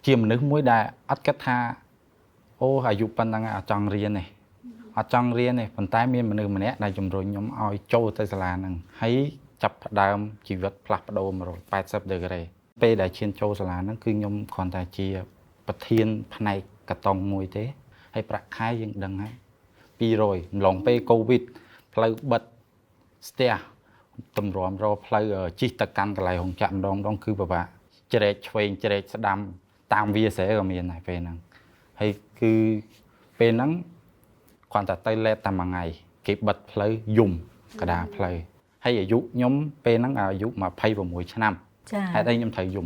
ជាមនុស្សមួយដែលអត់គិតថាអូអាយុប៉ុណ្ណឹងអត់ចង់រៀនទេអត់ចង់រៀនទេប៉ុន្តែមានមនុស្សម្នាក់ដែលជំរុញខ្ញុំឲ្យចូលទៅសាលាហ្នឹងហើយចាប់ផ្ដើមជីវិតផ្លាស់ប្ដូរ180ដឺក្រេពេលដែលឈានចូលសាលាហ្នឹងគឺខ្ញុំគ្រាន់តែជាប្រធានផ្នែកកាតុងមួយទេហើយប្រាក់ខែយើងដឹងហើយ200ម្លងពេលកូវីដផ្លូវបិទស្ទះតម្រាំរកផ្លូវជិះទៅកាន់កន្លែងរោងចក្រម្ដងគឺពិបាកជ្រែកឆ្វេងជ្រែកស្ដាំតាមវាស្រែក៏មានដែរពេលហ្នឹងហើយគឺពេលហ្នឹងគ្រាន់តែទៅលេបតែមួយថ្ងៃគេបិទផ្លូវយំកដាផ្លូវហើយអាយុខ្ញុំពេលហ្នឹងអាយុ26ឆ្នាំចាហេតុអីខ្ញុំត្រូវយំ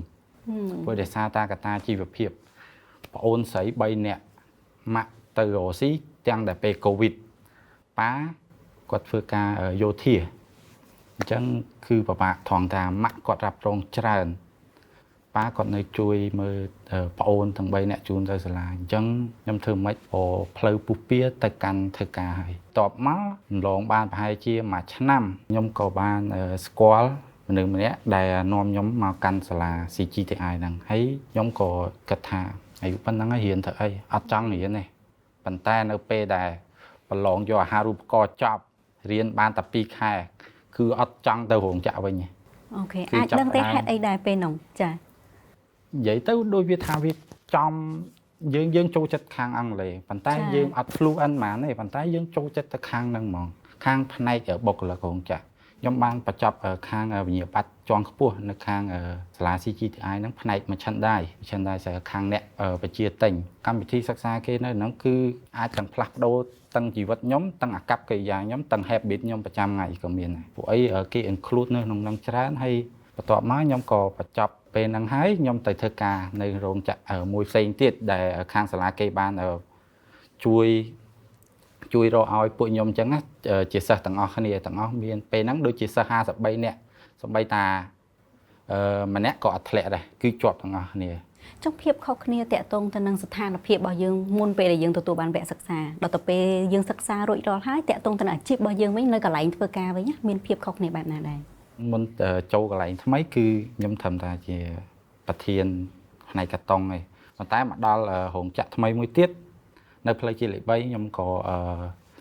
ព្រោះដោយសារតាកតាជីវភាពប្អូនស្រី3នាក់ម៉ាក់ទៅរកស៊ីទាំងតែពេលកូវីដប៉ាគាត់ធ្វើការយោធាអញ្ចឹងគឺពិបាកថងតាម៉ាក់គាត់រ៉ាប់រងច្រើនប៉ាគាត់នៅជួយមើលប្អូនទាំង3នាក់ជូនទៅសាលាអញ្ចឹងខ្ញុំធ្វើម៉េចផ្លូវពុះពៀទៅកាន់ធ្វើការហើយតបមកម្លងបានប្រហែលជាមួយឆ្នាំខ្ញុំក៏បានស្គាល់មនុស្សម្នាក់ដែលនាំខ្ញុំមកកាន់សាលា CGTI ហ្នឹងហើយខ្ញុំក៏គិតថាអាយុប៉ុណ្ណឹងហើយរៀនទៅអីអត់ចង់រៀនទេប៉ុន្តែនៅពេលដែលប្រឡងយកអាហារូបករណ៍ចប់រៀនបានតែ2ខែគឺអត់ចង់ទៅរោងចក្រវិញទេអូខេអាចដឹងទេហេតុអីដែរពេលហ្នឹងចានិយាយទៅដូចវាថាវាចំយើងចូលចិត្តខាងអង់គ្លេសប៉ុន្តែយើងអត់ fluent ហ្មងទេប៉ុន្តែយើងចូលចិត្តទៅខាងហ្នឹងហ្មងខាងផ្នែកបុគ្គលិករោងចក្រខ្ញុំបានបញ្ចប់ខាងវិញ្ញាបត្រជាន់ខ្ពស់នៅខាងសាលា CGTI ហ្នឹងផ្នែក merchandise ខាងអ្នកបញ្ជាទិញកម្មវិធីសិក្សាគេនៅហ្នឹងគឺអាចទាំងផ្លាស់ប្ដូរទាំងជីវិតខ្ញុំទាំងអាកប្បកិរិយាខ្ញុំទាំង habit ខ្ញុំប្រចាំថ្ងៃក៏មានដែរពួកអីគេ include នៅក្នុងហ្នឹងច្រើនហើយបន្ទាប់មកខ្ញុំក៏បញ្ចប់ពេលហ្នឹងហើយខ្ញុំទៅធ្វើការនៅរោងចក្រមួយផ្សេងទៀតដែលខាងសាលាគេបានជួយរកឲ្យពួកខ្ញុំអញ្ចឹងជាសិស្សទាំងអស់គ្នាទាំងអស់មានពេលហ្នឹងដូចជាសិស្ស53នាក់សម្បីតាម្នាក់ក៏អត់ធ្លាក់ដែរគឺជាប់ទាំងអស់គ្នាចុះភាពខុសគ្នាតកតងទៅនឹងស្ថានភាពរបស់យើងមុនពេលដែលយើងទទួលបានវគ្គសិក្សាដល់ទៅពេលយើងសិក្សារួចរាល់ហើយតកតងទៅនឹងអាជីពរបស់យើងវិញនៅកន្លែងធ្វើការវិញមានភាពខុសគ្នាបែបណាដែរមុនចូលកន្លែងថ្មីគឺខ្ញុំត្រឹមតែជាប្រធានផ្នែកកាតុងឯងប៉ុន្តែមកដល់រោងចក្រថ្មីមួយទៀតនៅផ្លូវជាតិលេខ3ខ្ញុំក៏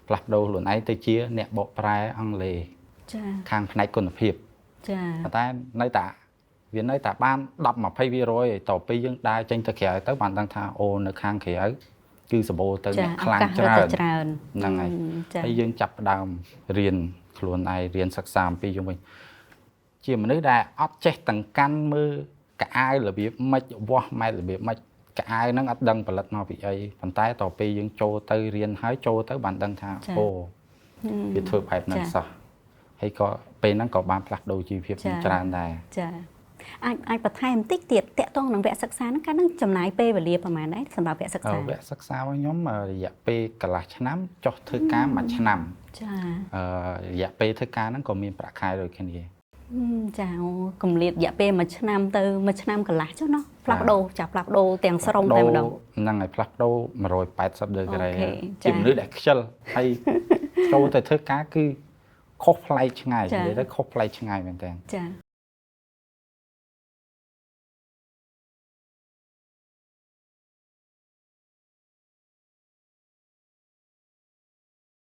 ផ្លាស់ប្ដូរខ្លួនឯងទៅជាអ្នកបកប្រែអង់គ្លេសចាខាងផ្នែកគុណភាពចាប៉ុន្តែនៅតែវានៅតែបាន10-20%តទៅយើងដើរចេញទៅក្រៅទៅបានដឹងថាអូនៅខាងក្រៅគឺសម្បូរទៅអ្នកខ្លាំងច្រើនហ្នឹងហើយហើយយើងចាប់ផ្ដើមរៀនខ្លួនឯងរៀនសិក្សាអំពីយើងវិញជាមនុស្សដែលអត់ចេះទាំងកាន់មើលកៅអៅរបៀបម៉េចវាស់ម៉ែត្ររបៀបម៉េចកៅអៅហ្នឹងអត់ដឹងផលិតមកពីអីប៉ុន្តែតទៅពេលយើងចូលទៅរៀនហើយចូលទៅបានដឹងថាអូវាធ្វើបែបហ្នឹងសោះហើយក៏ពេលហ្នឹងក៏បានផ្លាស់ប្ដូរជីវភាពច្រើនដែរចាអាចបន្ថែមបន្តិចទៀតតកតងនឹងវគ្គសិក្សាហ្នឹងកាលហ្នឹងចំណាយពេលវេលាប្រហែលដែរសម្រាប់វគ្គសិក្សាវគ្គសិក្សារបស់ខ្ញុំរយៈពេលកន្លះឆ្នាំចុះធ្វើការមួយឆ្នាំចារយៈពេលធ្វើការហ្នឹងក៏មានប្រាក់ខែដូចគ្នាចាគម្លាតរយៈពេលមួយឆ្នាំទៅមួយឆ្នាំកន្លះចុះเนาะផ្លាស់ប្ដូរទាំងស្រុងតែម្ដងហ្នឹងហើយផ្លាស់ប្ដូរ180ដឺក្រេជាមនុស្សដែលខ្ជិលហើយចូលទៅធ្វើការគឺខុសប្លែកឆ្ងាយនិយាយទៅខុសប្លែកឆ្ងាយមែនតើចា